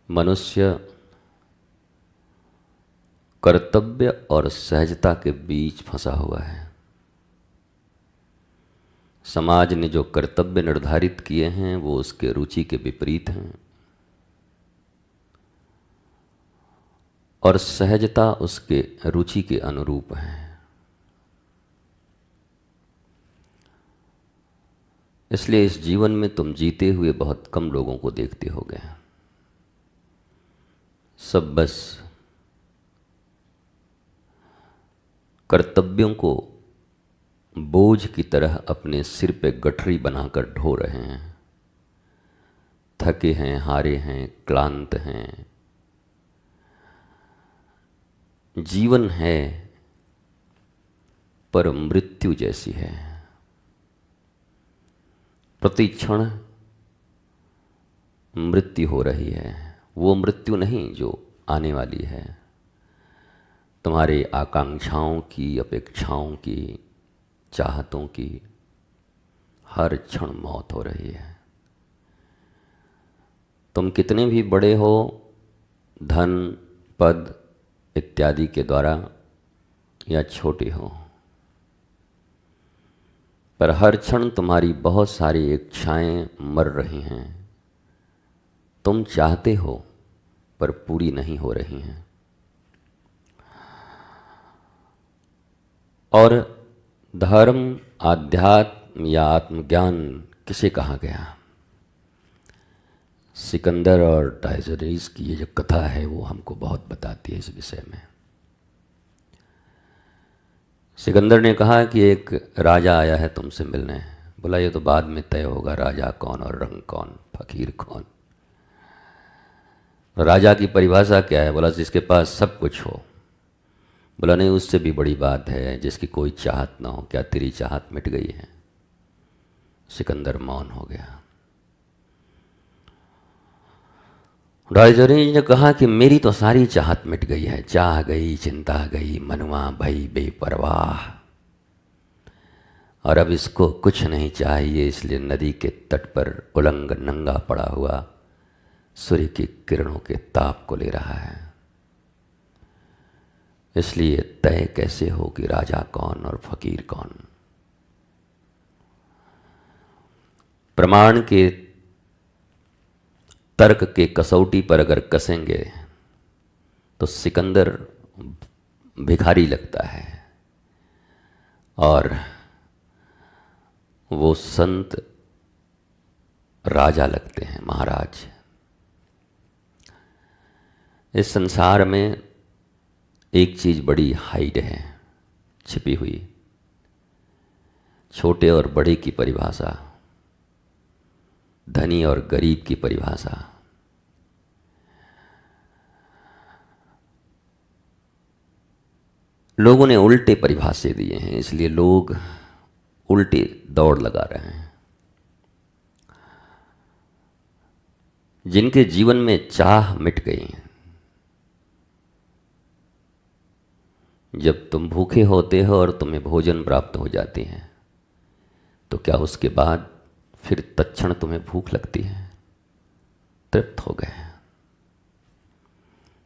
मनुष्य कर्तव्य और सहजता के बीच फंसा हुआ है। समाज ने जो कर्तव्य निर्धारित किए हैं वो उसके रुचि के विपरीत हैं और सहजता उसके रुचि के अनुरूप है। इसलिए इस जीवन में तुम जीते हुए बहुत कम लोगों को देखते होगे। सब बस कर्तव्यों को बोझ की तरह अपने सिर पे गठरी बनाकर ढो रहे हैं। थके हैं, हारे हैं, क्लांत हैं। जीवन है पर मृत्यु जैसी है। प्रति क्षण मृत्यु हो रही है। वो मृत्यु नहीं जो आने वाली है, तुम्हारे आकांक्षाओं की, अपेक्षाओं की, चाहतों की। हर क्षण मौत हो रही है। तुम कितने भी बड़े हो, धन, पद इत्यादि के द्वारा, या छोटे हो, पर हर क्षण तुम्हारी बहुत सारी इच्छाएं मर रही हैं। तुम चाहते हो पर पूरी नहीं हो रही हैं। और धर्म, आध्यात्म या आत्मज्ञान किसे कहा गया? सिकंदर और डायोजनीज की ये जो कथा है वो हमको बहुत बताती है इस विषय में। सिकंदर ने कहा कि एक राजा आया है तुमसे मिलने। बोला ये तो बाद में तय होगा, राजा कौन और रंग कौन, फकीर कौन। राजा की परिभाषा क्या है? बोला जिसके पास सब कुछ हो। बोला नहीं, उससे भी बड़ी बात है जिसकी कोई चाहत ना हो। क्या तेरी चाहत मिट गई है? सिकंदर मौन हो गया। डायोजनीज ने कहा कि मेरी तो सारी चाहत मिट गई है। चाह गई, चिंता गई, मनुआ भई बेपरवाह। और अब इसको कुछ नहीं चाहिए, इसलिए नदी के तट पर उलंग नंगा पड़ा हुआ सूर्य की किरणों के ताप को ले रहा है। इसलिए तय कैसे हो कि राजा कौन और फकीर कौन? प्रमाण के तर्क के कसौटी पर अगर कसेंगे तो सिकंदर भिखारी लगता है और वो संत राजा लगते हैं, महाराज। इस संसार में एक चीज बड़ी हाइड है, छिपी हुई। छोटे और बड़े की परिभाषा, धनी और गरीब की परिभाषा। लोगों ने उल्टे परिभाषे दिए हैं, इसलिए लोग उल्टे दौड़ लगा रहे हैं। जिनके जीवन में चाह मिट गई, जब तुम भूखे होते हो और तुम्हें भोजन प्राप्त हो जाती है तो क्या उसके बाद फिर तत्क्षण तुम्हें भूख लगती है? तृप्त हो गए।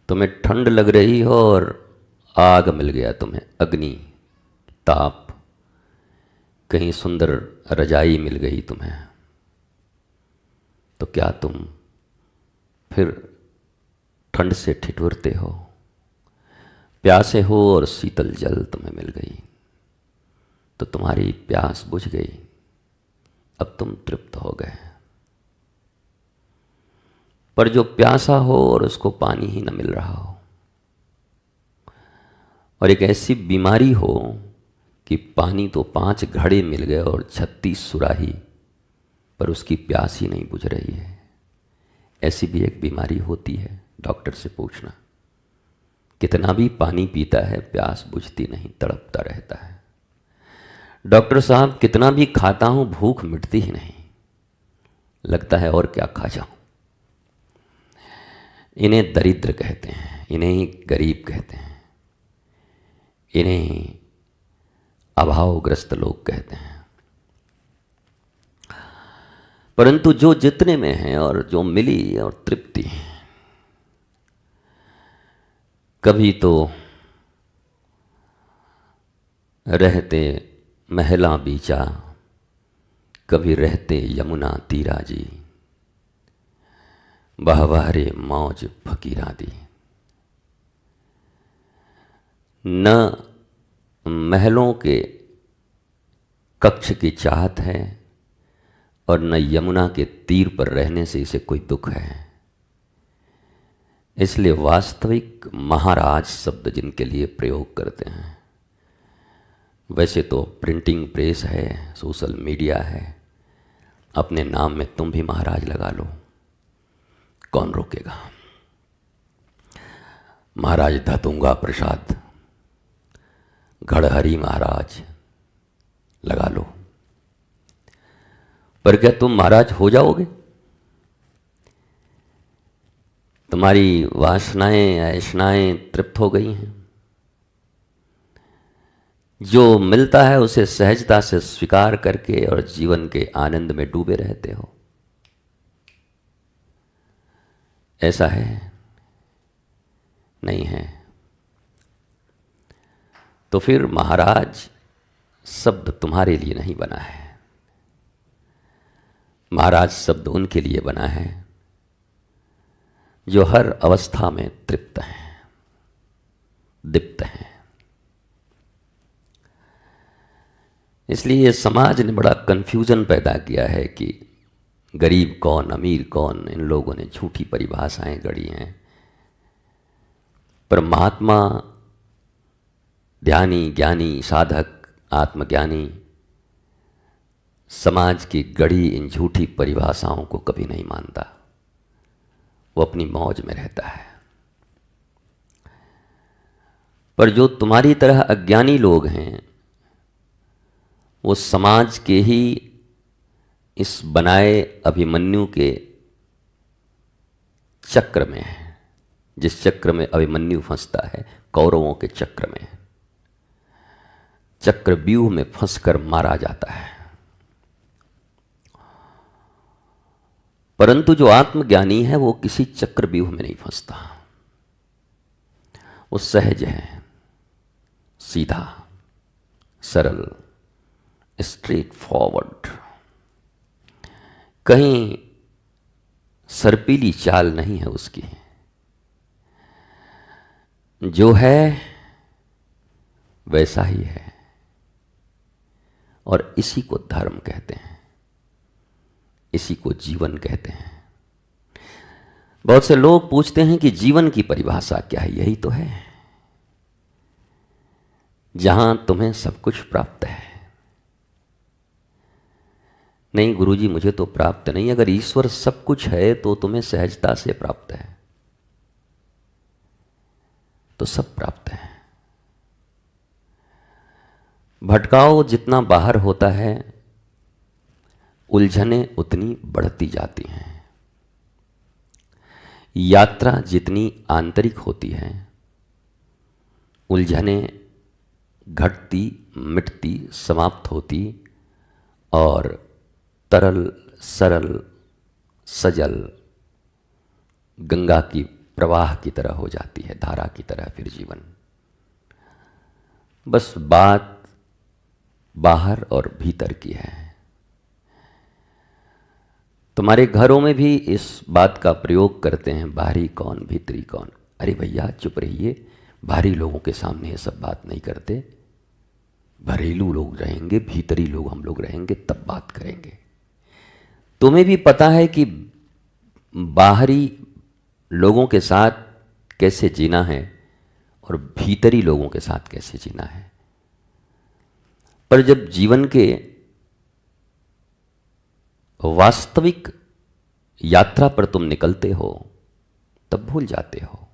तुम्हें ठंड लग रही हो और आग मिल गया तुम्हें, अग्नि, ताप, कहीं सुंदर रजाई मिल गई तुम्हें, तो क्या तुम फिर ठंड से ठिठुरते हो? प्यासे हो और शीतल जल तुम्हें मिल गई तो तुम्हारी प्यास बुझ गई, अब तुम तृप्त हो गए। पर जो प्यासा हो और उसको पानी ही न मिल रहा हो, और एक ऐसी बीमारी हो कि पानी तो 5 घड़े मिल गए और 36 सुराही, पर उसकी प्यास ही नहीं बुझ रही है, ऐसी भी एक बीमारी होती है। डॉक्टर से पूछना, कितना भी पानी पीता है प्यास बुझती नहीं, तड़पता रहता है। डॉक्टर साहब कितना भी खाता हूं भूख मिटती ही नहीं, लगता है और क्या खा जाऊं। इन्हें दरिद्र कहते हैं, इन्हें ही गरीब कहते हैं, इन्हें अभावग्रस्त लोग कहते हैं। परंतु जो जितने में है और जो मिली और तृप्ति, कभी तो रहते महला बीचा, कभी रहते यमुना तीरा जी, बहवारे मौज फकीरा दी। न महलों के कक्ष की चाहत है और न यमुना के तीर पर रहने से इसे कोई दुख है। इसलिए वास्तविक महाराज शब्द जिनके लिए प्रयोग करते हैं, वैसे तो प्रिंटिंग प्रेस है, सोशल मीडिया है, अपने नाम में तुम भी महाराज लगा लो, कौन रोकेगा। महाराज धतूंगा प्रसाद, घड़हरी महाराज लगा लो, पर क्या तुम महाराज हो जाओगे? तुम्हारी वासनाएं ऐशनाएं तृप्त हो गई हैं, जो मिलता है उसे सहजता से स्वीकार करके और जीवन के आनंद में डूबे रहते हो। ऐसा है? नहीं है। तो फिर महाराज शब्द तुम्हारे लिए नहीं बना है। महाराज शब्द उनके लिए बना है जो हर अवस्था में तृप्त हैं, दीप्त हैं। इसलिए समाज ने बड़ा कंफ्यूजन पैदा किया है कि गरीब कौन, अमीर कौन, इन लोगों ने झूठी परिभाषाएं गढ़ी हैं। पर महात्मा, ध्यानी, ज्ञानी, साधक, आत्मज्ञानी समाज की गढ़ी इन झूठी परिभाषाओं को कभी नहीं मानता। वो अपनी मौज में रहता है। पर जो तुम्हारी तरह अज्ञानी लोग हैं, वो समाज के ही इस बनाए अभिमन्यु के चक्र में है। जिस चक्र में अभिमन्यु फंसता है, कौरवों के चक्र में, चक्रव्यूह में फंसकर मारा जाता है। परंतु जो आत्मज्ञानी है वो किसी चक्रव्यूह में नहीं फंसता। वो सहज है, सीधा, सरल, स्ट्रेट फॉरवर्ड, कहीं सरपीली चाल नहीं है उसकी। जो है वैसा ही है, और इसी को धर्म कहते हैं, इसी को जीवन कहते हैं। बहुत से लोग पूछते हैं कि जीवन की परिभाषा क्या है? यही तो है, जहां तुम्हें सब कुछ प्राप्त है। नहीं गुरुजी, मुझे तो प्राप्त नहीं। अगर ईश्वर सब कुछ है तो तुम्हें सहजता से प्राप्त है, तो सब प्राप्त है। भटकाव जितना बाहर होता है, उलझने उतनी बढ़ती जाती हैं। यात्रा जितनी आंतरिक होती है, उलझने घटती, मिटती, समाप्त होती और तरल, सरल, सजल गंगा की प्रवाह की तरह हो जाती है, धारा की तरह फिर जीवन। बस बात बाहर और भीतर की है। तुम्हारे घरों में भी इस बात का प्रयोग करते हैं, बाहरी कौन भीतरी कौन। अरे भैया चुप रहिए, बाहरी लोगों के सामने ये सब बात नहीं करते। घरेलू लोग रहेंगे, भीतरी लोग हम लोग रहेंगे, तब बात करेंगे। तुम्हें भी पता है कि बाहरी लोगों के साथ कैसे जीना है और भीतरी लोगों के साथ कैसे जीना है। पर जब जीवन के वास्तविक यात्रा पर तुम निकलते हो, तब भूल जाते हो।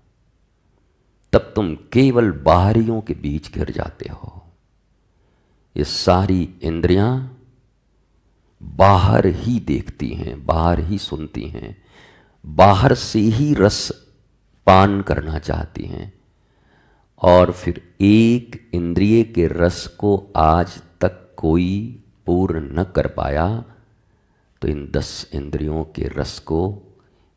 तब तुम केवल बाहरियों के बीच घिर जाते हो। ये सारी इंद्रियां बाहर ही देखती हैं, बाहर ही सुनती हैं, बाहर से ही रस पान करना चाहती हैं, और फिर एक इंद्रिय के रस को आज तक कोई पूर्ण न कर पाया, तो इन 10 इंद्रियों के रस को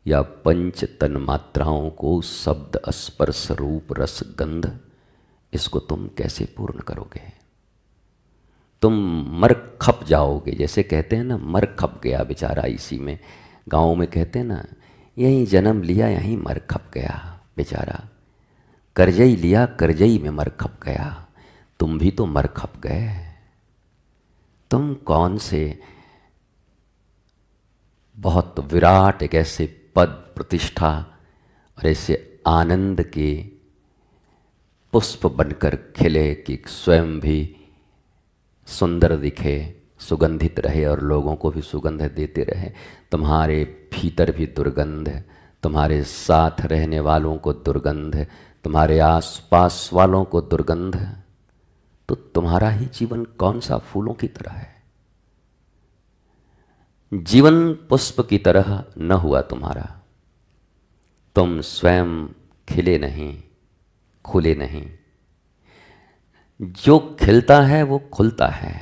या पंच तन मात्राओं को शब्द स्पर्श रूप रस गंध, इसको तुम कैसे पूर्ण करोगे? तुम मर खप जाओगे। जैसे कहते हैं ना, मर खप गया बेचारा इसी में। गाँव में कहते हैं ना, यहीं जन्म लिया यहीं मर खप गया बेचारा, करजई लिया करजई में मर खप गया। तुम भी तो मर खप गए। तुम कौन से बहुत विराट एक ऐसे पद प्रतिष्ठा और ऐसे आनंद के पुष्प बनकर खिले कि स्वयं भी सुंदर दिखे, सुगंधित रहे और लोगों को भी सुगंध देते रहे। तुम्हारे भीतर भी दुर्गंध है, तुम्हारे साथ रहने वालों को दुर्गंध है, तुम्हारे आसपास वालों को दुर्गंध है, तो तुम्हारा ही जीवन कौन सा फूलों की तरह है? जीवन पुष्प की तरह न हुआ तुम्हारा। तुम स्वयं खिले नहीं, खुले नहीं। जो खिलता है वो खुलता है,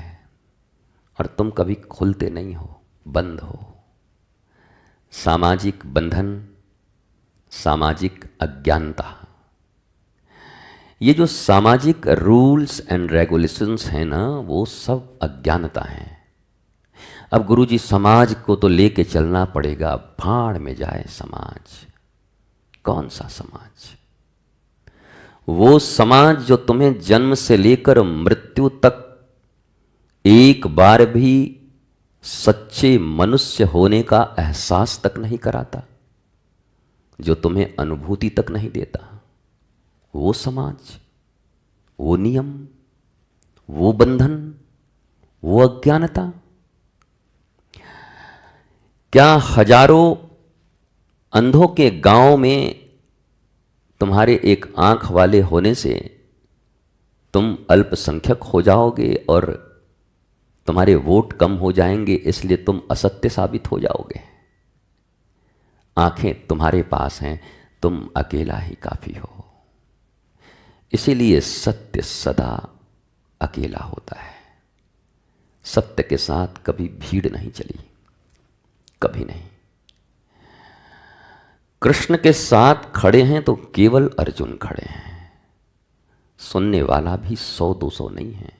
और तुम कभी खुलते नहीं हो, बंद हो। सामाजिक बंधन, सामाजिक अज्ञानता, ये जो सामाजिक रूल्स एंड रेगुलेशंस हैं ना, वो सब अज्ञानता हैं। अब गुरुजी समाज को तो लेके चलना पड़ेगा। भाड़ में जाए समाज। कौन सा समाज? वो समाज जो तुम्हें जन्म से लेकर मृत्यु तक एक बार भी सच्चे मनुष्य होने का एहसास तक नहीं कराता, जो तुम्हें अनुभूति तक नहीं देता। वो समाज, वो नियम, वो बंधन, वो अज्ञानता। क्या हजारों अंधों के गांव में तुम्हारे एक आंख वाले होने से तुम अल्पसंख्यक हो जाओगे और तुम्हारे वोट कम हो जाएंगे, इसलिए तुम असत्य साबित हो जाओगे? आंखें तुम्हारे पास हैं, तुम अकेला ही काफी हो। इसीलिए सत्य सदा अकेला होता है। सत्य के साथ कभी भीड़ नहीं चली, कभी नहीं। कृष्ण के साथ खड़े हैं तो केवल अर्जुन खड़े हैं, सुनने वाला भी 100-200 नहीं है।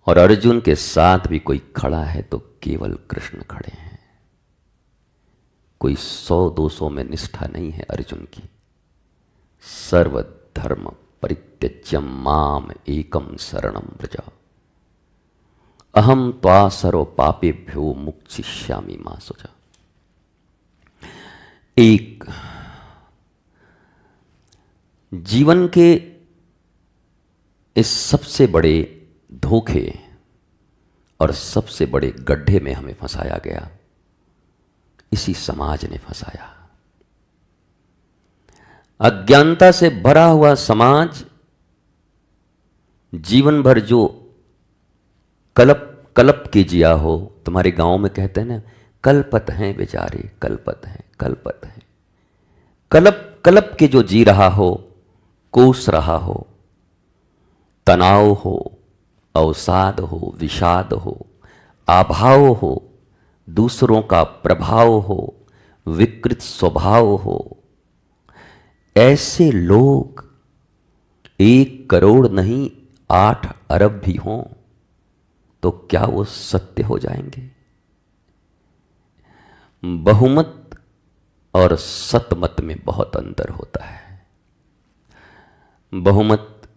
और अर्जुन के साथ भी कोई खड़ा है तो केवल कृष्ण खड़े हैं। कोई 100-200 में निष्ठा नहीं है अर्जुन की। सर्वधर्म परित्यज्य माम एकम शरणम व्रज, अहम त्वा सर्व पापेभ्यो मुक्तिष्यामि मा शुचा। एक जीवन के इस सबसे बड़े धोखे और सबसे बड़े गड्ढे में हमें फंसाया गया, इसी समाज ने फंसाया। अज्ञानता से भरा हुआ समाज जीवन भर जो कलप कलप के जिया हो। तुम्हारे गांव में कहते हैं ना, कलपत हैं बेचारे, कलपत हैं, कलपत हैं। कलप कलप के जो जी रहा हो, कोस रहा हो, तनाव हो, अवसाद हो, विषाद हो, आभाव हो, दूसरों का प्रभाव हो, विकृत स्वभाव हो, ऐसे लोग 1 करोड़ नहीं 8 अरब भी हों तो क्या वो सत्य हो जाएंगे? बहुमत और सतमत में बहुत अंतर होता है। बहुमत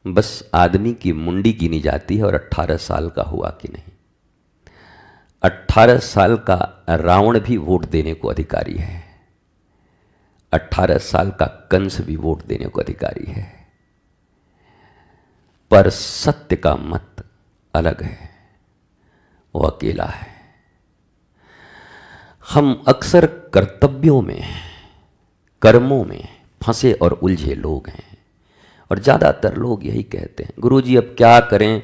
बस आदमी की मुंडी गिनी जाती है और 18 साल का हुआ कि नहीं। 18 साल का रावण भी वोट देने को अधिकारी है, 18 साल का कंस भी वोट देने को अधिकारी है। पर सत्य का मत अलग है, वो अकेला है। हम अक्सर कर्तव्यों में, कर्मों में फंसे और उलझे लोग हैं। और ज़्यादातर लोग यही कहते हैं, गुरुजी अब क्या करें,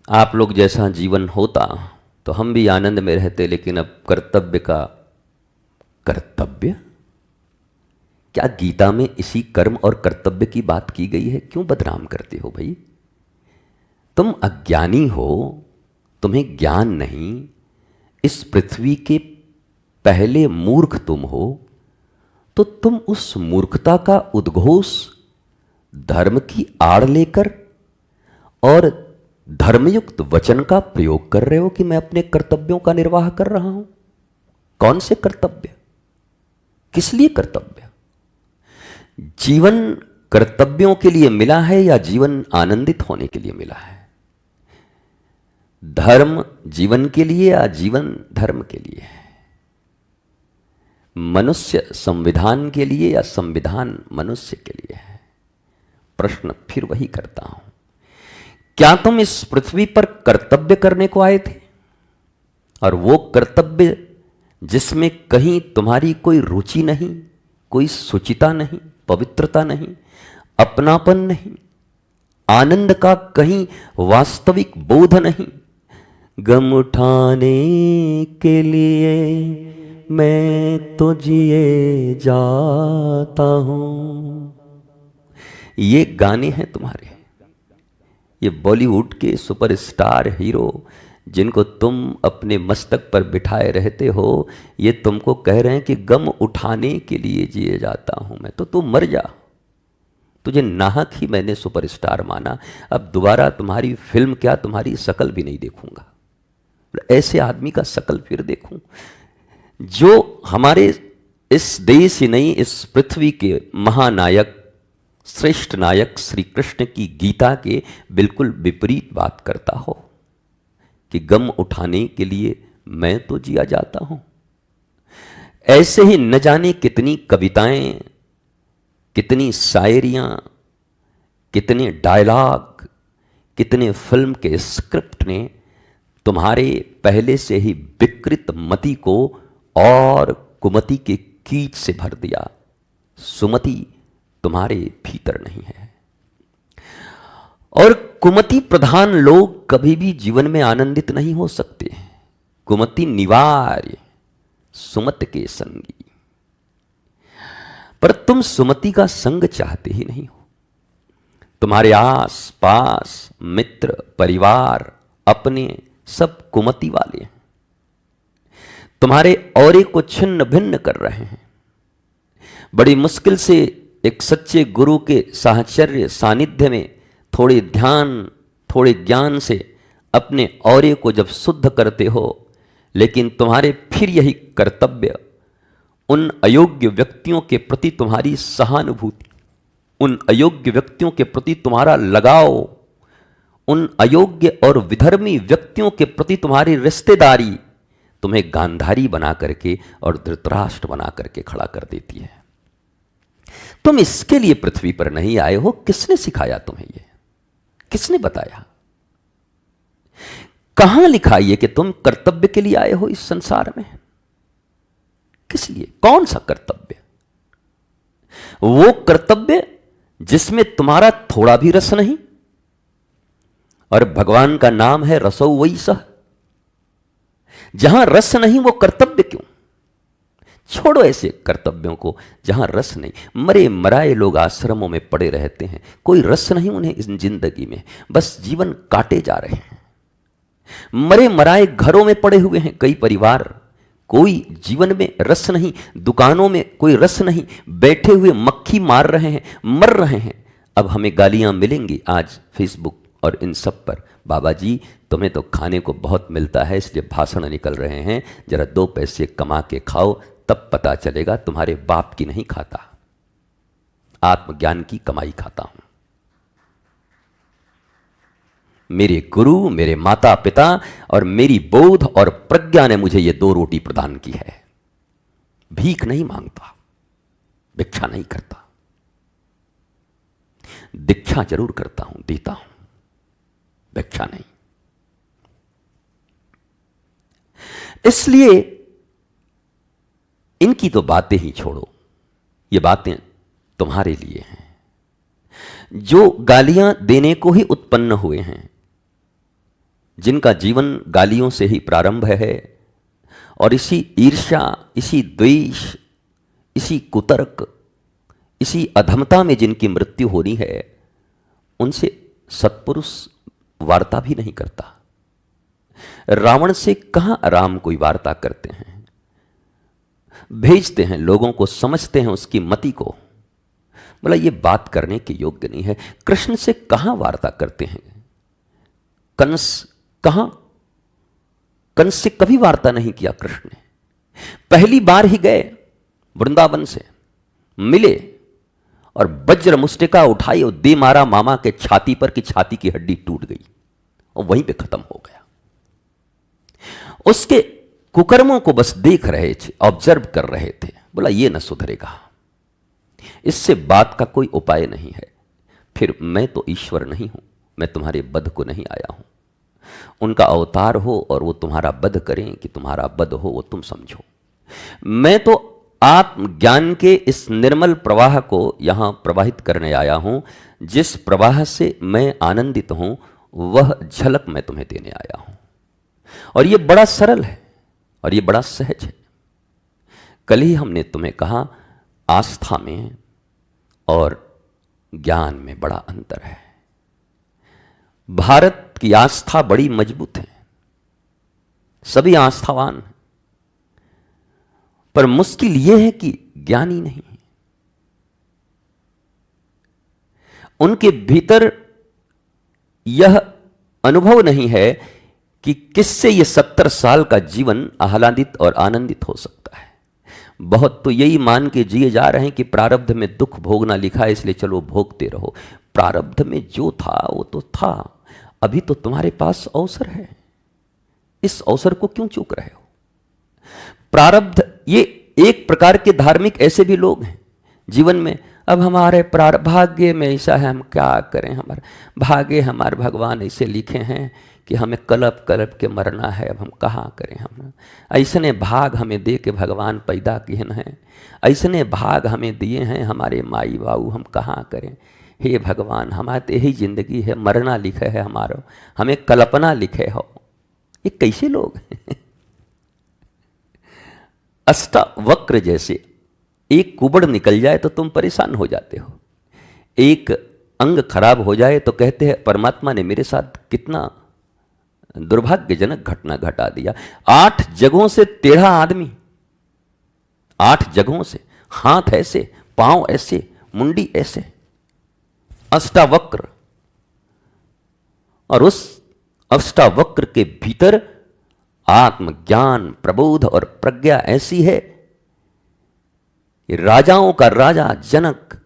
आप लोग जैसा जीवन होता तो हम भी आनंद में रहते, लेकिन अब कर्तव्य का कर्तव्य। क्या गीता में इसी कर्म और कर्तव्य की बात की गई है? क्यों बदनाम करते हो भाई? तुम अज्ञानी हो, तुम्हें ज्ञान नहीं। इस पृथ्वी के पहले मूर्ख तुम हो, तो तुम उस मूर्खता का उद्घोष धर्म की आड़ लेकर और धर्मयुक्त वचन का प्रयोग कर रहे हो कि मैं अपने कर्तव्यों का निर्वाह कर रहा हूं। कौन से कर्तव्य? किस लिए कर्तव्य? जीवन कर्तव्यों के लिए मिला है या जीवन आनंदित होने के लिए मिला है? धर्म जीवन के लिए या जीवन धर्म के लिए है? मनुष्य संविधान के लिए या संविधान मनुष्य के लिए है? प्रश्न फिर वही करता हूं, क्या तुम इस पृथ्वी पर कर्तव्य करने को आए थे? और वो कर्तव्य जिसमें कहीं तुम्हारी कोई रुचि नहीं, कोई शुचिता नहीं, पवित्रता नहीं, अपनापन नहीं, आनंद का कहीं वास्तविक बोध नहीं। गम उठाने के लिए मैं तो जिए जाता हूं। ये गाने हैं तुम्हारे, ये बॉलीवुड के सुपरस्टार हीरो जिनको तुम अपने मस्तक पर बिठाए रहते हो, ये तुमको कह रहे हैं कि गम उठाने के लिए जिए जाता हूं मैं। तो तू मर जा, तुझे नाहक ही मैंने सुपरस्टार माना, अब दोबारा तुम्हारी फिल्म क्या तुम्हारी शकल भी नहीं देखूंगा। ऐसे आदमी का शकल फिर देखूं जो हमारे इस देश ही नहीं, इस पृथ्वी के महानायक, श्रेष्ठ नायक श्री कृष्ण की गीता के बिल्कुल विपरीत बात करता हो कि गम उठाने के लिए मैं तो जिया जाता हूं। ऐसे ही न जाने कितनी कविताएं, कितनी शायरियां, कितने डायलॉग, कितने फिल्म के स्क्रिप्ट ने तुम्हारे पहले से ही विकृत मति को और कुमति के कीच से भर दिया। सुमति तुम्हारे भीतर नहीं है। और कुमति प्रधान लोग कभी भी जीवन में आनंदित नहीं हो सकते। कुमति निवार्य सुमत के संगी, पर तुम सुमति का संग चाहते ही नहीं हो। तुम्हारे आस पास मित्र, परिवार, अपने सब कुमति वाले हैं, तुम्हारे औरे को छिन्न भिन्न कर रहे हैं। बड़ी मुश्किल से एक सच्चे गुरु के साहचर्य सानिध्य में थोड़े ध्यान, थोड़े ज्ञान से अपने औरे को जब शुद्ध करते हो, लेकिन तुम्हारे फिर यही कर्तव्य, उन अयोग्य व्यक्तियों के प्रति तुम्हारी सहानुभूति, उन अयोग्य व्यक्तियों के प्रति तुम्हारा लगाव, उन अयोग्य और विधर्मी व्यक्तियों के प्रति तुम्हारी रिश्तेदारी तुम्हें गांधारी बना करके और धृतराष्ट्र बना करके खड़ा कर देती है। तुम इसके लिए पृथ्वी पर नहीं आए हो। किसने सिखाया तुम्हें ये? किसने बताया? कहां लिखा ये कि तुम कर्तव्य के लिए आए हो इस संसार में? किस लिए? कौन सा कर्तव्य? वो कर्तव्य जिसमें तुम्हारा थोड़ा भी रस नहीं, और भगवान का नाम है रसो वही सह। जहां रस नहीं वो कर्तव्य क्यों? छोड़ो ऐसे कर्तव्यों को जहां रस नहीं। मरे मराए लोग आश्रमों में पड़े रहते हैं, कोई रस नहीं उन्हें इस जिंदगी में, बस जीवन काटे जा रहे हैं। मरे मराए घरों में पड़े हुए हैं कई परिवार, कोई जीवन में रस नहीं, दुकानों में कोई रस नहीं, बैठे हुए मक्खी मार रहे हैं, मर रहे हैं। अब हमें गालियां मिलेंगी आज फेसबुक और इन सब पर, बाबा जी तुम्हें तो खाने को बहुत मिलता है इसलिए भाषण निकल रहे हैं, जरा 2 पैसे कमा के खाओ तब पता चलेगा तुम्हारे बाप की नहीं खाता, आत्मज्ञान की कमाई खाता हूं। मेरे गुरु, मेरे माता पिता और मेरी बोध और प्रज्ञा ने मुझे ये 2 रोटी प्रदान की है। भीख नहीं मांगता, भिक्षा नहीं करता, दीक्षा जरूर करता हूं, देता हूं, भिक्षा नहीं। इसलिए इनकी तो बातें ही छोड़ो, ये बातें तुम्हारे लिए हैं जो गालियां देने को ही उत्पन्न हुए हैं, जिनका जीवन गालियों से ही प्रारंभ है, और इसी ईर्ष्या, इसी द्वेष, इसी कुतर्क, इसी अधमता में जिनकी मृत्यु होनी है, उनसे सत्पुरुष वार्ता भी नहीं करता। रावण से कहां राम कोई वार्ता करते हैं? भेजते हैं लोगों को, समझते हैं उसकी मति को। बोला ये बात करने के योग्य नहीं है। कृष्ण से कहां वार्ता करते हैं? कंस कहां? कंस से कभी वार्ता नहीं किया कृष्ण ने। पहली बार ही गए वृंदावन से, मिले और वज्र मुष्टिका उठाई और दे मारा मामा के छाती पर कि छाती की हड्डी टूट गई और वहीं पे खत्म हो गया। उसके कुकर्मों को बस देख रहे थे, ऑब्जर्व कर रहे थे। बोला ये न सुधरेगा, इससे बात का कोई उपाय नहीं है। फिर मैं तो ईश्वर नहीं हूं, मैं तुम्हारे वध को नहीं आया हूं। उनका अवतार हो और वो तुम्हारा वध करें कि तुम्हारा वध हो, वो तुम समझो। मैं तो आत्मज्ञान के इस निर्मल प्रवाह को यहां प्रवाहित करने आया हूं। जिस प्रवाह से मैं आनंदित हूं वह झलक मैं तुम्हें देने आया हूं। और यह बड़ा सरल है और यह बड़ा सहज है। कल ही हमने तुम्हें कहा आस्था में और ज्ञान में बड़ा अंतर है। भारत की आस्था बड़ी मजबूत है, सभी आस्थावान हैं, पर मुश्किल यह है कि ज्ञानी नहीं है। उनके भीतर यह अनुभव नहीं है कि किससे यह 70 साल का जीवन आह्लादित और आनंदित हो सकता है। बहुत तो यही मान के जिए जा रहे हैं कि प्रारब्ध में दुख भोगना लिखा है, इसलिए चलो भोगते रहो। प्रारब्ध में जो था वो तो था, अभी तो तुम्हारे पास अवसर है, इस अवसर को क्यों चूक रहे हो? प्रारब्ध, ये एक प्रकार के धार्मिक ऐसे भी लोग हैं जीवन में, अब हमारे भाग्य में ऐसा है, हम क्या करें, हमारे भाग्य, हमारे भगवान ऐसे लिखे हैं कि हमें कलप कलप के मरना है, अब हम कहाँ करें, हम ऐसने भाग हमें दे के भगवान पैदा किए हैं, ऐसने भाग हमें दिए हैं हमारे माई बाबू, हम कहाँ करें। हे भगवान, हमारे तो यही जिंदगी है, मरना लिखे है हमारा, हमें कल्पना लिखे हो। ये कैसे लोग हैं? अष्टावक्र जैसे, एक कुबड़ निकल जाए तो तुम परेशान हो जाते हो, एक अंग खराब हो जाए तो कहते हैं परमात्मा ने मेरे साथ कितना दुर्भाग्यजनक घटना घटा दिया। 8 जगहों से टेढ़ा आदमी, 8 जगहों से, हाथ ऐसे, पांव ऐसे, मुंडी ऐसे, अष्टावक्र। और उस अष्टावक्र के भीतर आत्मज्ञान, प्रबोध और प्रज्ञा ऐसी है, राजाओं का राजा जनक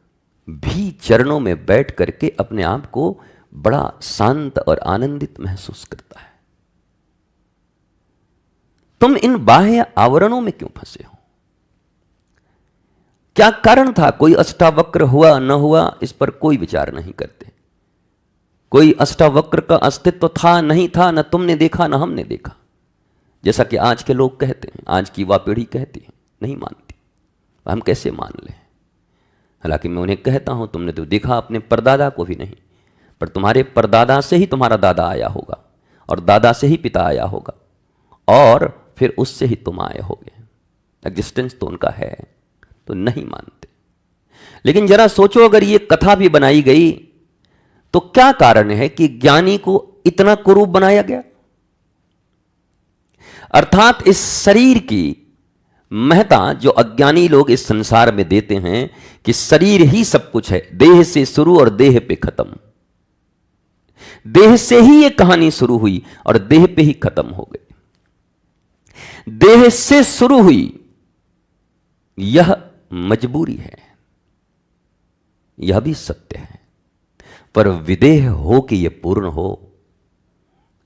भी चरणों में बैठ करके अपने आप को बड़ा शांत और आनंदित महसूस करता है। तुम इन बाह्य आवरणों में क्यों फंसे हो? क्या कारण था? कोई अष्टावक्र हुआ न हुआ इस पर कोई विचार नहीं करते। कोई अष्टावक्र का अस्तित्व था नहीं था, न तुमने देखा न हमने देखा, जैसा कि आज के लोग कहते हैं, आज की युवा पीढ़ी कहती है, नहीं मानती। हम कैसे मान लें? हालांकि मैं उन्हें कहता हूं तुमने तो देखा अपने परदादा को भी नहीं, पर तुम्हारे परदादा से ही तुम्हारा दादा आया होगा और दादा से ही पिता आया होगा और फिर उससे ही तुम आए होगे। एग्जिस्टेंस तो उनका है, तो नहीं मानते। लेकिन जरा सोचो, अगर ये कथा भी बनाई गई तो क्या कारण है कि ज्ञानी को इतना कुरूप बनाया गया? अर्थात इस शरीर की महत्ता जो अज्ञानी लोग इस संसार में देते हैं कि शरीर ही सब कुछ है, देह से शुरू और देह पे खत्म, देह से ही ये कहानी शुरू हुई और देह पे ही खत्म हो गई। देह से शुरू हुई यह मजबूरी है, यह भी सत्य है, पर विदेह हो कि यह पूर्ण हो,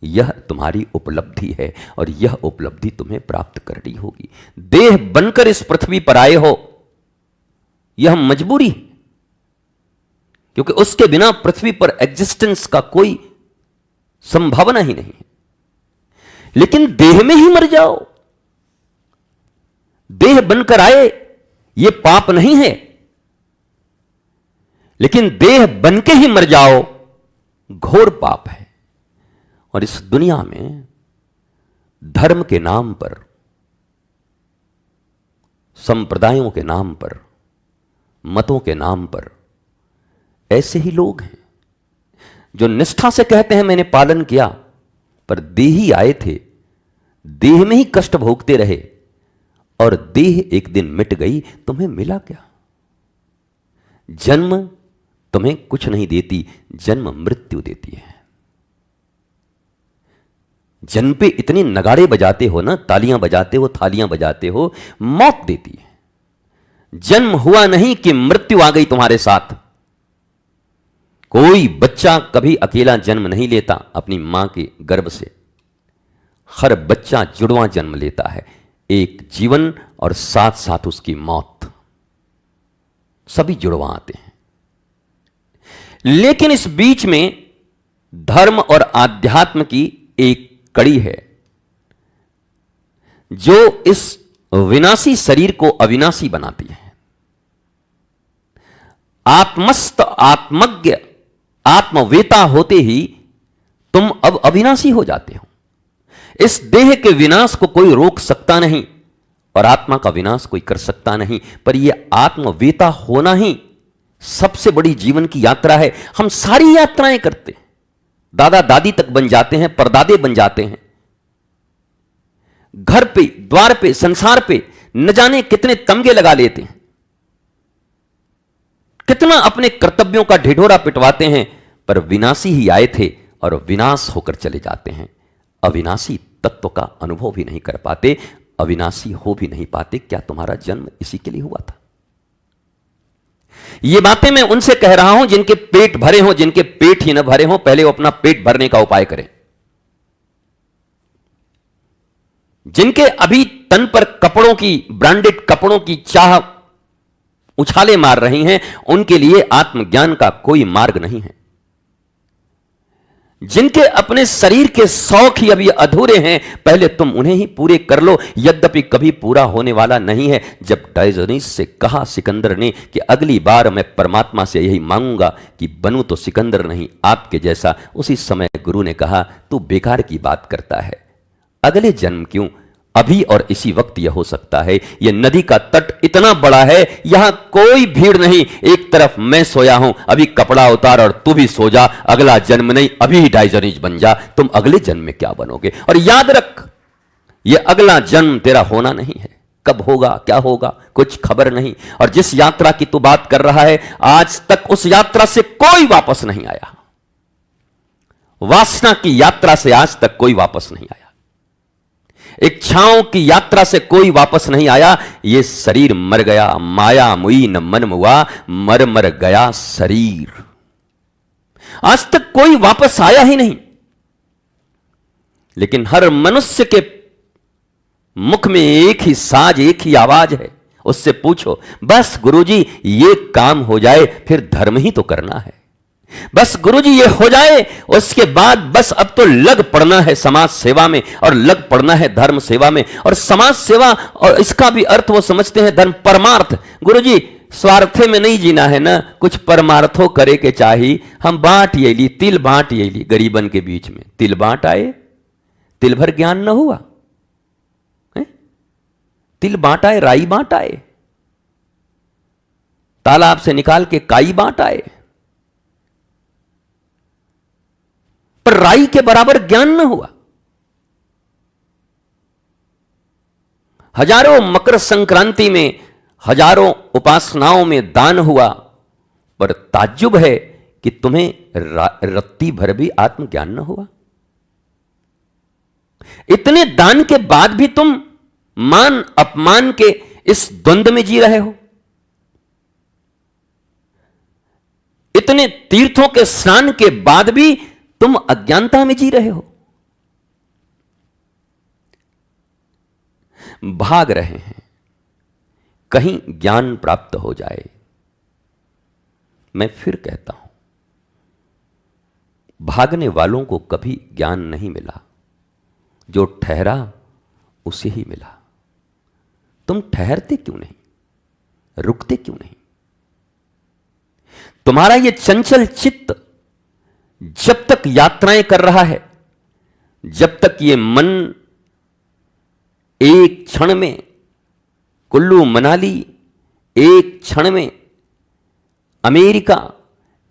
यह तुम्हारी उपलब्धि है और यह उपलब्धि तुम्हें प्राप्त करनी होगी। देह बनकर इस पृथ्वी पर आए हो, यह मजबूरी, क्योंकि उसके बिना पृथ्वी पर एग्जिस्टेंस का कोई संभावना ही नहीं है। लेकिन देह में ही मर जाओ, देह बनकर आए, यह पाप नहीं है, लेकिन देह बनके ही मर जाओ घोर पाप है। और इस दुनिया में धर्म के नाम पर, संप्रदायों के नाम पर, मतों के नाम पर ऐसे ही लोग हैं जो निष्ठा से कहते हैं मैंने पालन किया, पर देही आए थे, देह में ही कष्ट भोगते रहे और देह एक दिन मिट गई, तुम्हें मिला क्या? जन्म तुम्हें कुछ नहीं देती, जन्म मृत्यु देती है। जन्म पे इतने नगाड़े बजाते हो ना, तालियां बजाते हो, थालियां बजाते हो, मौत देती है। जन्म हुआ नहीं कि मृत्यु आ गई तुम्हारे साथ। कोई बच्चा कभी अकेला जन्म नहीं लेता अपनी मां के गर्भ से। हर बच्चा जुड़वां जन्म लेता है, एक जीवन और साथ साथ उसकी मौत। सभी जुड़वां आते हैं। लेकिन इस बीच में धर्म और आध्यात्म की एक कड़ी है जो इस विनाशी शरीर को अविनाशी बनाती है। आत्मस्थ आत्मज्ञ आत्मवेता होते ही तुम अब अविनाशी हो जाते हो। इस देह के विनाश को कोई रोक सकता नहीं और आत्मा का विनाश कोई कर सकता नहीं, पर यह आत्मवेता होना ही सबसे बड़ी जीवन की यात्रा है। हम सारी यात्राएं करते हैं, दादा दादी तक बन जाते हैं, परदादे बन जाते हैं, घर पे, द्वार पे, संसार पे न जाने कितने तमगे लगा लेते हैं, कितना अपने कर्तव्यों का ढिढोरा पिटवाते हैं, पर विनाशी ही आए थे और विनाश होकर चले जाते हैं। अविनाशी तत्व का अनुभव भी नहीं कर पाते, अविनाशी हो भी नहीं पाते। क्या तुम्हारा जन्म इसी के लिए हुआ था? ये बातें मैं उनसे कह रहा हूं जिनके पेट भरे हों, जिनके पेट ही न भरे हों, पहले वो अपना पेट भरने का उपाय करें। जिनके अभी तन पर कपड़ों की, ब्रांडेड कपड़ों की चाह उछाले मार रही हैं, उनके लिए आत्मज्ञान का कोई मार्ग नहीं है। जिनके अपने शरीर के शौक ही अभी अधूरे हैं, पहले तुम उन्हें ही पूरे कर लो, यद्यपि कभी पूरा होने वाला नहीं है। जब डायोजनीस से कहा सिकंदर ने कि अगली बार मैं परमात्मा से यही मांगूंगा कि बनूं तो सिकंदर नहीं आपके जैसा, उसी समय गुरु ने कहा तू बेकार की बात करता है, अगले जन्म क्यों, अभी और इसी वक्त यह हो सकता है। यह नदी का तट इतना बड़ा है, यहां कोई भीड़ नहीं, एक तरफ मैं सोया हूं, अभी कपड़ा उतार और तू भी सो जा, अगला जन्म नहीं, अभी ही डायोजनीस बन जा, तुम अगले जन्म में क्या बनोगे। और याद रख, यह अगला जन्म तेरा होना नहीं है, कब होगा क्या होगा कुछ खबर नहीं। और जिस यात्रा की तू बात कर रहा है, आज तक उस यात्रा से कोई वापस नहीं आया। वासना की यात्रा से आज तक कोई वापस नहीं आया, इच्छाओं की यात्रा से कोई वापस नहीं आया। यह शरीर मर गया, माया मुई न मन मुआ, मर मर गया शरीर। आज तक कोई वापस आया ही नहीं। लेकिन हर मनुष्य के मुख में एक ही साज, एक ही आवाज है। उससे पूछो, बस गुरुजी ये काम हो जाए, फिर धर्म ही तो करना है। बस गुरुजी ये हो जाए, उसके बाद बस अब तो लग पड़ना है समाज सेवा में, और लग पड़ना है धर्म सेवा में। और समाज सेवा, और इसका भी अर्थ वो समझते हैं धर्म परमार्थ। गुरुजी स्वार्थे में नहीं जीना है ना, कुछ परमार्थो करे के चाहिए। हम बांट ये ली, तिल बांट ये ली गरीबन के बीच में, तिल बांट आए, तिल भर ज्ञान न हुआ है? तिल बांट आए, राई बांट आए, तालाब से निकाल के काई बांट आए, पर राई के बराबर ज्ञान न हुआ। हजारों मकर संक्रांति में, हजारों उपासनाओं में दान हुआ, पर ताज्जुब है कि तुम्हें रत्ती भर भी आत्मज्ञान न हुआ। इतने दान के बाद भी तुम मान अपमान के इस द्वंद्व में जी रहे हो। इतने तीर्थों के स्नान के बाद भी तुम अज्ञानता में जी रहे हो, भाग रहे हैं कहीं ज्ञान प्राप्त हो जाए। मैं फिर कहता हूं, भागने वालों को कभी ज्ञान नहीं मिला, जो ठहरा उसे ही मिला। तुम ठहरते क्यों नहीं, रुकते क्यों नहीं? तुम्हारा यह चंचल चित्त जब तक यात्राएं कर रहा है, जब तक ये मन एक क्षण में कुल्लू मनाली, एक क्षण में अमेरिका,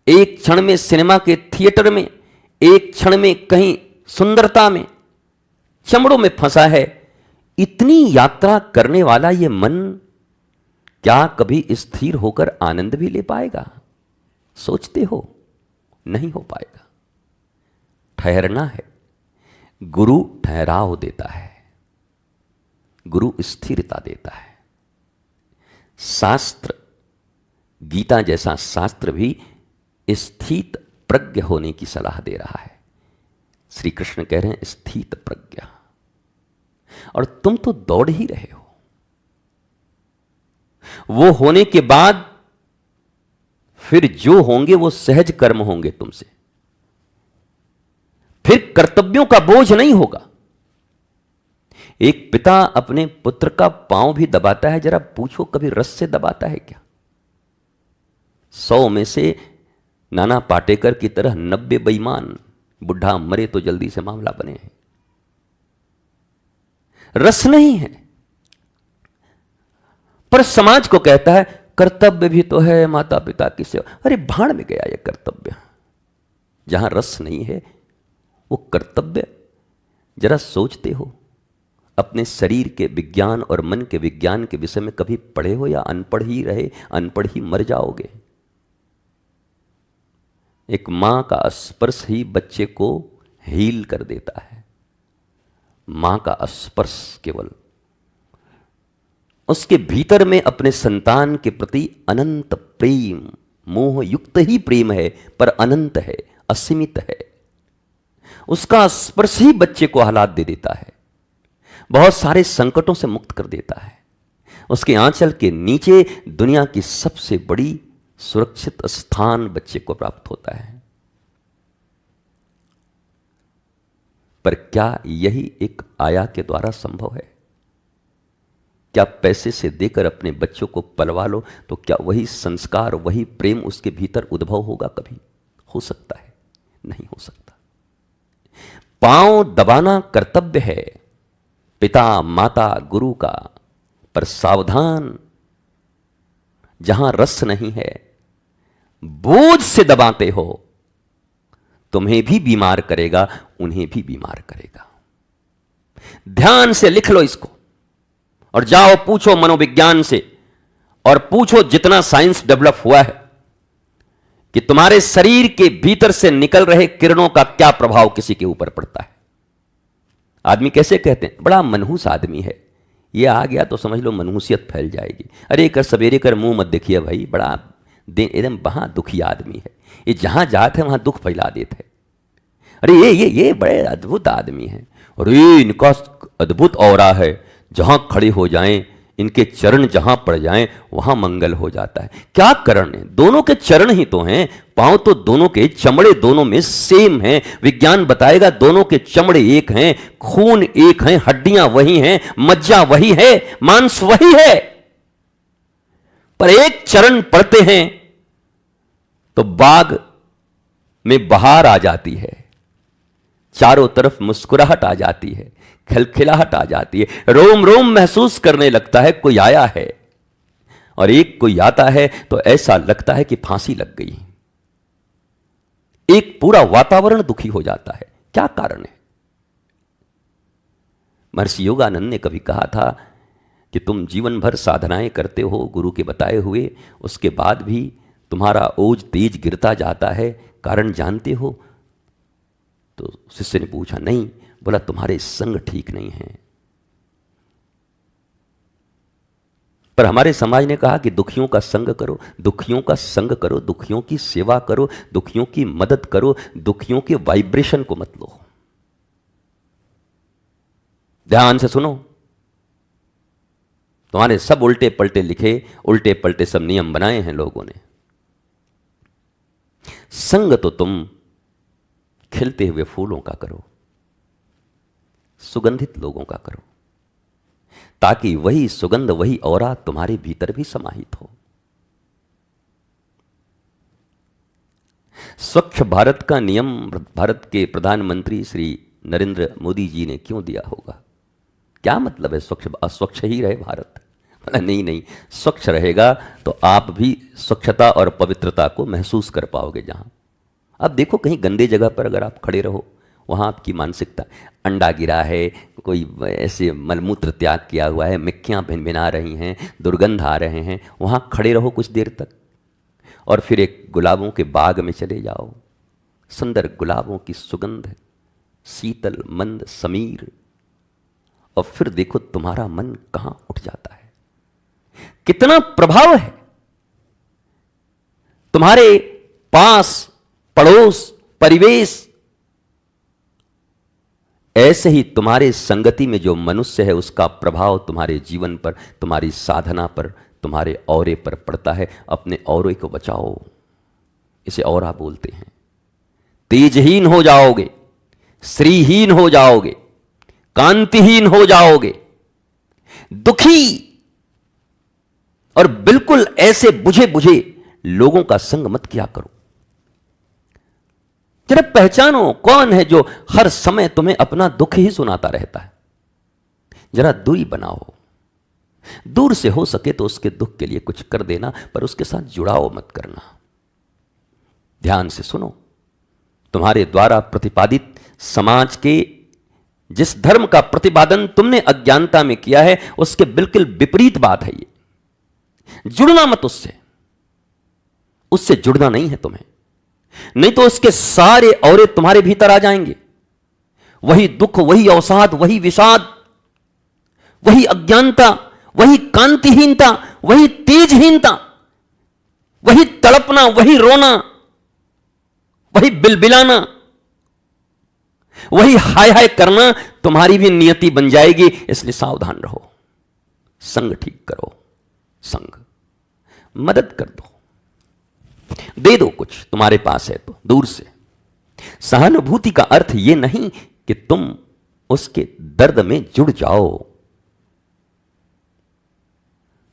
एक क्षण में सिनेमा के थिएटर में, एक क्षण में कहीं सुंदरता में, चमड़ों में फंसा है, इतनी यात्रा करने वाला ये मन क्या कभी स्थिर होकर आनंद भी ले पाएगा? सोचते हो? नहीं हो पाएगा। ठहरना है। गुरु ठहराव देता है, गुरु स्थिरता देता है। शास्त्र, गीता जैसा शास्त्र भी स्थित प्रज्ञ होने की सलाह दे रहा है। श्री कृष्ण कह रहे हैं स्थित प्रज्ञा, और तुम तो दौड़ ही रहे हो। वो होने के बाद फिर जो होंगे वो सहज कर्म होंगे तुमसे, फिर कर्तव्यों का बोझ नहीं होगा। एक पिता अपने पुत्र का पांव भी दबाता है, जरा पूछो कभी रस से दबाता है क्या? 100 में से नाना पाटेकर की तरह 90 बेईमान, बुढ़ा मरे तो जल्दी से मामला बने हैं। रस नहीं है। पर समाज को कहता है कर्तव्य भी तो है, माता पिता की सेवा। अरे भाड़ में गया यह कर्तव्य। जहां रस नहीं है वो कर्तव्य। जरा सोचते हो अपने शरीर के विज्ञान और मन के विज्ञान के विषय में कभी पढ़े हो, या अनपढ़ ही रहे, अनपढ़ ही मर जाओगे? एक मां का स्पर्श ही बच्चे को हील कर देता है। मां का स्पर्श केवल, उसके भीतर में अपने संतान के प्रति अनंत प्रेम, मोह युक्त ही प्रेम है, पर अनंत है, असीमित है। उसका स्पर्श ही बच्चे को आह्लाद दे देता है, बहुत सारे संकटों से मुक्त कर देता है। उसके आंचल के नीचे दुनिया की सबसे बड़ी सुरक्षित स्थान बच्चे को प्राप्त होता है। पर क्या यही एक आया के द्वारा संभव है? क्या पैसे से देकर अपने बच्चों को पलवा लो तो क्या वही संस्कार, वही प्रेम उसके भीतर उद्भव होगा? कभी हो सकता है? नहीं हो सकता। पांव दबाना कर्तव्य है पिता, माता, गुरु का, पर सावधान, जहां रस नहीं है, बोझ से दबाते हो, तुम्हें भी बीमार करेगा, उन्हें भी बीमार करेगा। ध्यान से लिख लो इसको और जाओ पूछो मनोविज्ञान से, और पूछो जितना साइंस डेवलप हुआ है कि तुम्हारे शरीर के भीतर से निकल रहे किरणों का क्या प्रभाव किसी के ऊपर पड़ता है। आदमी कैसे कहते हैं बड़ा मनहूस आदमी है, ये आ गया तो समझ लो मनहूसियत फैल जाएगी। अरे कर सवेरे कर मुंह मत देखिए भाई, बड़ा एकदम वहां दुखी आदमी है, ये जहां जाते हैं वहां दुख फैला देते हैं। अरे ये बड़े अद्भुत आदमी है, अरे इनका अद्भुत औरा है, जहां खड़े हो जाएं, इनके चरण जहां पड़ जाएं वहां मंगल हो जाता है। क्या करण है? दोनों के चरण ही तो हैं, पांव तो दोनों के, चमड़े दोनों में सेम हैं। विज्ञान बताएगा दोनों के चमड़े एक हैं, खून एक है, हड्डियां वही हैं, मज्जा वही है, मांस वही है, पर एक चरण पड़ते हैं तो बाग में बहार आ जाती है, चारों तरफ मुस्कुराहट आ जाती है, खिलखिलाहट आ जाती है, रोम रोम महसूस करने लगता है कोई आया है। और एक कोई आता है तो ऐसा लगता है कि फांसी लग गई, एक पूरा वातावरण दुखी हो जाता है। क्या कारण है? महर्षि योगानंद ने कभी कहा था कि तुम जीवन भर साधनाएं करते हो गुरु के बताए हुए, उसके बाद भी तुम्हारा ओज तेज गिरता जाता है, कारण जानते हो? तो शिष्य ने पूछा नहीं। बोला तुम्हारे संग ठीक नहीं है। पर हमारे समाज ने कहा कि दुखियों का संग करो, दुखियों का संग करो, दुखियों की सेवा करो, दुखियों की मदद करो, दुखियों के वाइब्रेशन को मत लो। ध्यान से सुनो, तुम्हारे सब उल्टे पलटे लिखे, उल्टे पलटे सब नियम बनाए हैं लोगों ने। संग तो तुम खिलते हुए फूलों का करो, सुगंधित लोगों का करो, ताकि वही सुगंध, वही औरा तुम्हारे भीतर भी समाहित हो। स्वच्छ भारत का नियम भारत के प्रधानमंत्री श्री नरेंद्र मोदी जी ने क्यों दिया होगा? क्या मतलब है स्वच्छ, अस्वच्छ ही रहे भारत? नहीं, स्वच्छ रहेगा तो आप भी स्वच्छता और पवित्रता को महसूस कर पाओगे। जहां अब देखो कहीं गंदे जगह पर अगर आप खड़े रहो, वहाँ आपकी मानसिकता, अंडा गिरा है, कोई ऐसे मलमूत्र त्याग किया हुआ है, मिक्कियाँ भिनभिना रही हैं, दुर्गंध आ रहे हैं, वहाँ खड़े रहो कुछ देर तक और फिर एक गुलाबों के बाग में चले जाओ। सुंदर गुलाबों की सुगंध, शीतल मंद समीर, और फिर देखो तुम्हारा मन कहां उठ जाता है, कितना प्रभाव है तुम्हारे पास, पड़ोस, परिवेश। ऐसे ही तुम्हारे संगति में जो मनुष्य है उसका प्रभाव तुम्हारे जीवन पर, तुम्हारी साधना पर, तुम्हारे औरे पर पड़ता है। अपने औरे को बचाओ, इसे औरा बोलते हैं। तेजहीन हो जाओगे, श्रीहीन हो जाओगे, कांतिहीन हो जाओगे, दुखी और बिल्कुल ऐसे बुझे बुझे लोगों का संग मत किया करो। जरा पहचानो कौन है जो हर समय तुम्हें अपना दुख ही सुनाता रहता है। जरा दूरी बनाओ, दूर से हो सके तो उसके दुख के लिए कुछ कर देना, पर उसके साथ जुड़ाव मत करना। ध्यान से सुनो, तुम्हारे द्वारा प्रतिपादित समाज के जिस धर्म का प्रतिपादन तुमने अज्ञानता में किया है उसके बिल्कुल विपरीत बात है ये। जुड़ना मत उससे, उससे जुड़ना नहीं है तुम्हें, नहीं तो उसके सारे औरे तुम्हारे भीतर आ जाएंगे। वही दुख, वही अवसाद, वही विषाद, वही अज्ञानता, वही कांतिहीनता, वही तेजहीनता, वही तड़पना, वही रोना, वही बिलबिलाना, वही हाय हाय करना तुम्हारी भी नियति बन जाएगी। इसलिए सावधान रहो, संग ठीक करो, संग मदद कर दो, दे दो कुछ तुम्हारे पास है तो दूर से। सहानुभूति का अर्थ यह नहीं कि तुम उसके दर्द में जुड़ जाओ।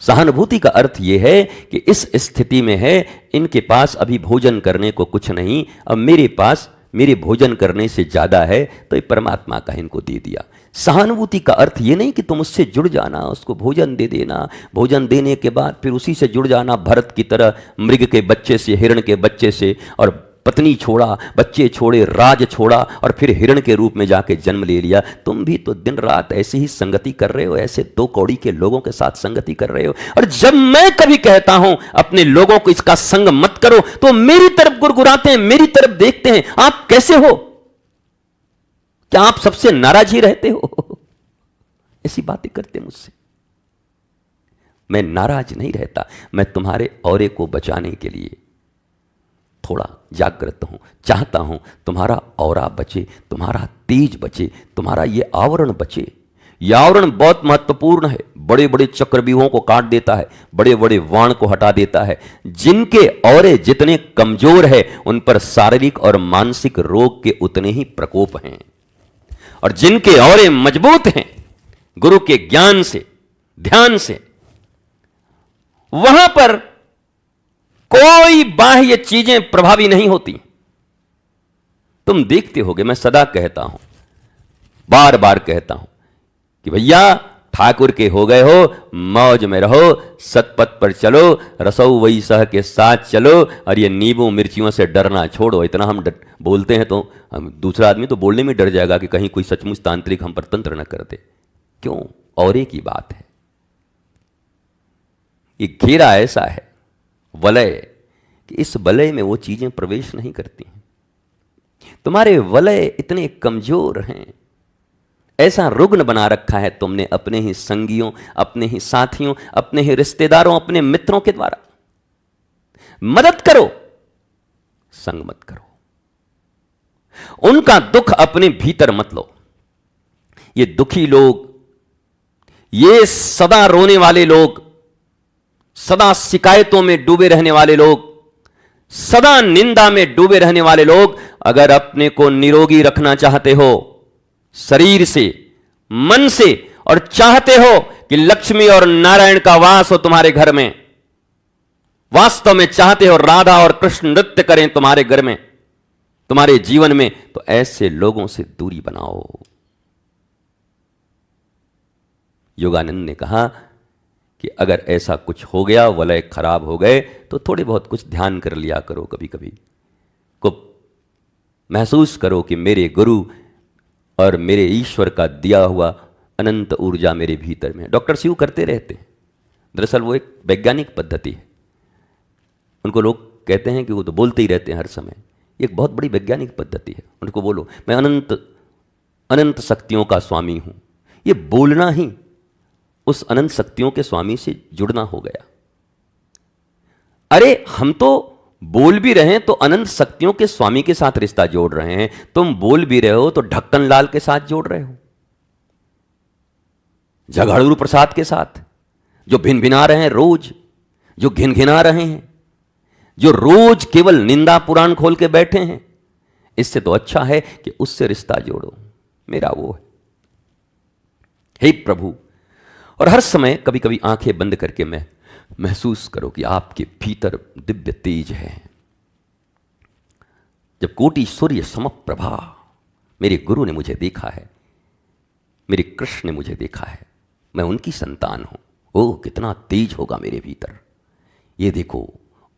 सहानुभूति का अर्थ यह है कि इस स्थिति में है, इनके पास अभी भोजन करने को कुछ नहीं, अब मेरे पास मेरे भोजन करने से ज्यादा है तो ये परमात्मा का इनको दे दिया। सहानुभूति का अर्थ ये नहीं कि तुम उससे जुड़ जाना, उसको भोजन दे देना, भोजन देने के बाद फिर उसी से जुड़ जाना, भरत की तरह मृग के बच्चे से, हिरण के बच्चे से, और पत्नी छोड़ा, बच्चे छोड़े, राज छोड़ा और फिर हिरण के रूप में जाके जन्म ले लिया। तुम भी तो दिन रात ऐसे ही संगति कर रहे हो, ऐसे दो कौड़ी के लोगों के साथ संगति कर रहे हो। और जब मैं कभी कहता हूं अपने लोगों को इसका संग मत करो तो मेरी तरफ गुरगुराते हैं, मेरी तरफ देखते हैं, आप कैसे हो, क्या आप सबसे नाराज ही रहते हो? ऐसी बातें करते मुझसे। मैं नाराज नहीं रहता, मैं तुम्हारे औरे को बचाने के लिए थोड़ा जागृत हूं, चाहता हूं तुम्हारा औरा बचे, तुम्हारा तेज बचे, तुम्हारा ये आवरण बचे। यह आवरण बहुत महत्वपूर्ण है, बड़े बड़े चक्रव्यूहों को काट देता है, बड़े बड़े वाण को हटा देता है। जिनके औरे जितने कमजोर है उन पर शारीरिक और मानसिक रोग के उतने ही प्रकोप हैं, और जिनके औरे मजबूत हैं गुरु के ज्ञान से, ध्यान से, वहां पर कोई बाह्य चीजें प्रभावी नहीं होती। तुम देखते होगे, मैं सदा कहता हूं, बार बार कहता हूं कि भैया ठाकुर के हो गए हो, मौज में रहो, सतपथ पर चलो, रसों वही सह के साथ चलो, और ये नींबू मिर्चियों से डरना छोड़ो। इतना हम बोलते हैं तो हम दूसरा आदमी तो बोलने में डर जाएगा कि कहीं कोई सचमुच तांत्रिक हम पर तंत्र न कर दे। क्यों? औरे की बात है। ये घेरा ऐसा है, वलय, कि इस वलय में वो चीजें प्रवेश नहीं करती हैं। तुम्हारे वलय इतने कमजोर हैं, ऐसा रुग्ण बना रखा है तुमने अपने ही संगियों, अपने ही साथियों, अपने ही रिश्तेदारों, अपने मित्रों के द्वारा। मदद करो, संग मत करो। उनका दुख अपने भीतर मत लो। ये दुखी लोग, ये सदा रोने वाले लोग, सदा शिकायतों में डूबे रहने वाले लोग, सदा निंदा में डूबे रहने वाले लोग, अगर अपने को निरोगी रखना चाहते हो शरीर से, मन से, और चाहते हो कि लक्ष्मी और नारायण का वास हो तुम्हारे घर में, वास्तव में चाहते हो राधा और कृष्ण नृत्य करें तुम्हारे घर में, तुम्हारे जीवन में, तो ऐसे लोगों से दूरी बनाओ। योगानंद ने कहा कि अगर ऐसा कुछ हो गया, वलय खराब हो गए, तो थोड़े बहुत कुछ ध्यान कर लिया करो। कभी कभी को महसूस करो कि मेरे गुरु और मेरे ईश्वर का दिया हुआ अनंत ऊर्जा मेरे भीतर में। डॉक्टर शिव करते रहते हैं, दरअसल वो एक वैज्ञानिक पद्धति है। उनको लोग कहते हैं कि वो तो बोलते ही रहते हैं हर समय, एक बहुत बड़ी वैज्ञानिक पद्धति है। उनको बोलो मैं अनंत अनंत शक्तियों का स्वामी हूं, ये बोलना ही उस अनंत शक्तियों के स्वामी से जुड़ना हो गया। अरे हम तो बोल भी रहे हैं तो अनंत शक्तियों के स्वामी के साथ रिश्ता जोड़ रहे हैं, तुम बोल भी रहे हो तो ढक्कन लाल के साथ जोड़ रहे हो, झगाड़ू प्रसाद के साथ, जो भिन भिना रहे हैं रोज, जो घिन घिना रहे हैं, जो रोज केवल निंदा पुराण खोल के बैठे हैं। इससे तो अच्छा है कि उससे रिश्ता जोड़ो, मेरा वो है। हे प्रभु, और हर समय कभी कभी आंखें बंद करके मैं महसूस करो कि आपके भीतर दिव्य तेज है। जब कोटि सूर्य समप्रभा, मेरे गुरु ने मुझे देखा है, मेरे कृष्ण ने मुझे देखा है, मैं उनकी संतान हूं। ओह कितना तेज होगा मेरे भीतर। ये देखो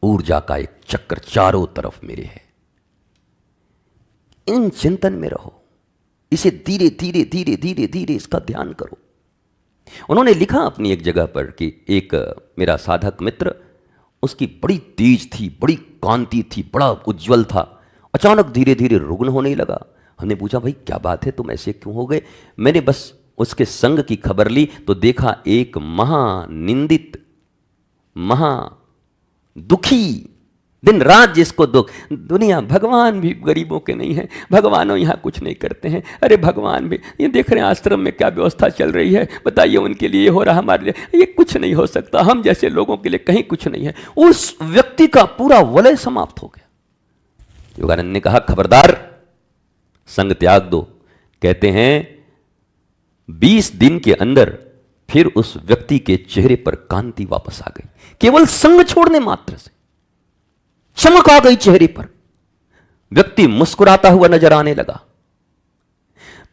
ऊर्जा का एक चक्र चारों तरफ मेरे है। इन चिंतन में रहो, इसे धीरे धीरे धीरे धीरे धीरे इसका ध्यान करो। उन्होंने लिखा अपनी एक जगह पर कि एक मेरा साधक मित्र, उसकी बड़ी तेज थी, बड़ी कांति थी, बड़ा उज्जवल था, अचानक धीरे धीरे रुग्ण होने लगा। हमने पूछा भाई क्या बात है, तुम ऐसे क्यों हो गए? मैंने बस उसके संग की खबर ली तो देखा एक महानिंदित, महा दुखी, दिन रात जिसको दुख। दुनिया, भगवान भी गरीबों के नहीं है, भगवानों यहाँ कुछ नहीं करते हैं। अरे भगवान भी, ये देख रहे हैं आश्रम में क्या व्यवस्था चल रही है, बताइए उनके लिए हो रहा, हमारे लिए ये कुछ नहीं हो सकता, हम जैसे लोगों के लिए कहीं कुछ नहीं है। उस व्यक्ति का पूरा वलय समाप्त हो गया। योगानंद ने कहा खबरदार, संग त्याग दो। कहते हैं 20 दिन के अंदर फिर उस व्यक्ति के चेहरे पर कांति वापस आ गई, केवल संग छोड़ने मात्र से चमक आ गई चेहरे पर, व्यक्ति मुस्कुराता हुआ नजर आने लगा।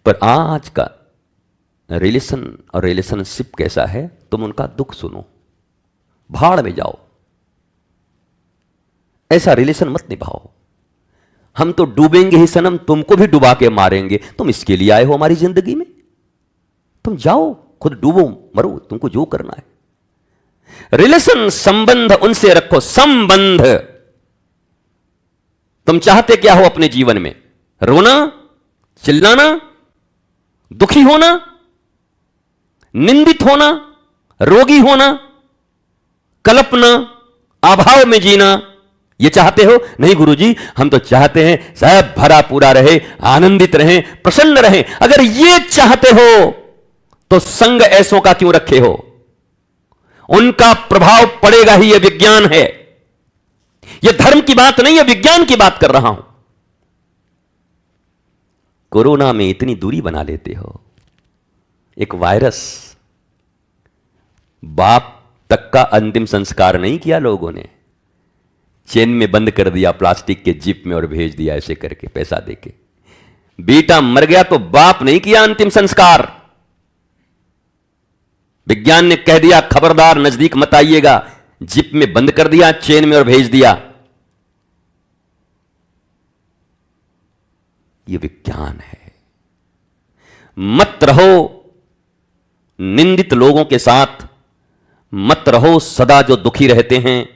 पर आज का रिलेशन और रिलेशनशिप कैसा है, तुम उनका दुख सुनो, भाड़ में जाओ, ऐसा रिलेशन मत निभाओ। हम तो डूबेंगे ही सनम, तुमको भी डुबा के मारेंगे। तुम इसके लिए आए हो हमारी जिंदगी में, तुम जाओ खुद डूबो मरो, तुमको जो करना है। रिलेशन संबंध उनसे रखो, संबंध। तुम चाहते क्या हो अपने जीवन में? रोना, चिल्लाना, दुखी होना, निंदित होना, रोगी होना, कल्पना, अभाव में जीना, ये चाहते हो? नहीं गुरुजी, हम तो चाहते हैं सब भरा पूरा रहे, आनंदित रहें, प्रसन्न रहें। अगर ये चाहते हो तो संग ऐसों का क्यों रखे हो? उनका प्रभाव पड़ेगा ही, यह विज्ञान है। यह धर्म की बात नहीं है, विज्ञान की बात कर रहा हूं। कोरोना में इतनी दूरी बना लेते हो, एक वायरस, बाप तक का अंतिम संस्कार नहीं किया लोगों ने, चेन में बंद कर दिया प्लास्टिक के जिप में और भेज दिया ऐसे करके पैसा देके। बेटा मर गया तो बाप नहीं किया अंतिम संस्कार। विज्ञान ने कह दिया खबरदार नजदीक मत आइएगा, जिप में बंद कर दिया, चेन में और भेज दिया। यह विज्ञान है। मत रहो निंदित लोगों के साथ, मत रहो सदा जो दुखी रहते हैं,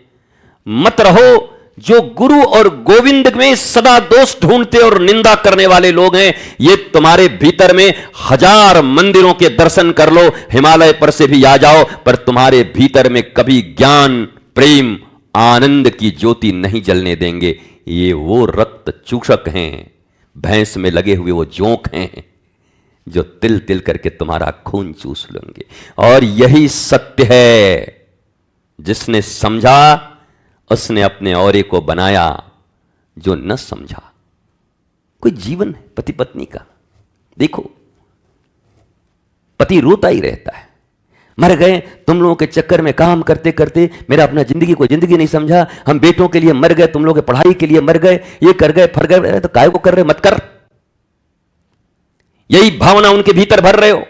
मत रहो जो गुरु और गोविंद में सदा दोष ढूंढते और निंदा करने वाले लोग हैं। ये तुम्हारे भीतर में 1000 मंदिरों के दर्शन कर लो, हिमालय पर से भी आ जाओ, पर तुम्हारे भीतर में कभी ज्ञान, प्रेम, आनंद की ज्योति नहीं जलने देंगे। ये वो रक्त चूषक हैं, भैंस में लगे हुए वो जोंक हैं, जो तिल तिल करके तुम्हारा खून चूस लेंगे। और यही सत्य है। जिसने समझा उसने अपने औरे को बनाया, जो न समझा। कोई जीवन है पति पत्नी का, देखो पति रोता ही रहता है, मर गए तुम लोगों के चक्कर में, काम करते करते मेरा अपना जिंदगी को जिंदगी नहीं समझा, हम बेटों के लिए मर गए, तुम लोगों के पढ़ाई के लिए मर गए, ये कर गए फर गए, तो काय को कर रहे? मत कर। यही भावना उनके भीतर भर रहे हो।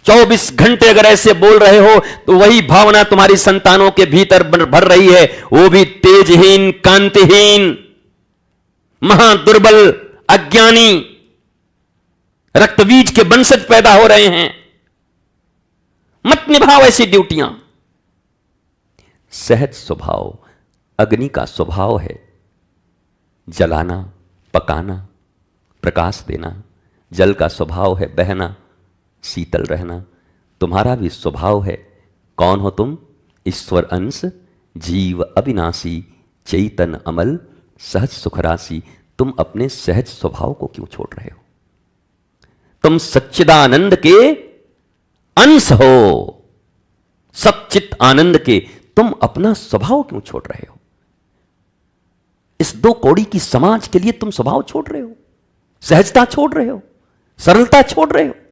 24 घंटे अगर ऐसे बोल रहे हो तो वही भावना तुम्हारी संतानों के भीतर भर रही है। वो भी तेजहीन, कांतिहीन, महादुर्बल, अज्ञानी, रक्तबीज के वंशज पैदा हो रहे हैं। मत निभाओ ऐसी ड्यूटियां। सहज स्वभाव, अग्नि का स्वभाव है जलाना, पकाना, प्रकाश देना। जल का स्वभाव है बहना, शीतल रहना। तुम्हारा भी स्वभाव है। कौन हो तुम? ईश्वर अंश, जीव अविनाशी, चैतन अमल, सहज सुखराशि। तुम अपने सहज स्वभाव को क्यों छोड़ रहे हो? तुम सच्चिदानंद के अंश हो, सच्चित आनंद के। तुम अपना स्वभाव क्यों छोड़ रहे हो? इस दो कौड़ी की समाज के लिए तुम स्वभाव छोड़ रहे हो, सहजता छोड़ रहे हो, सरलता छोड़ रहे हो।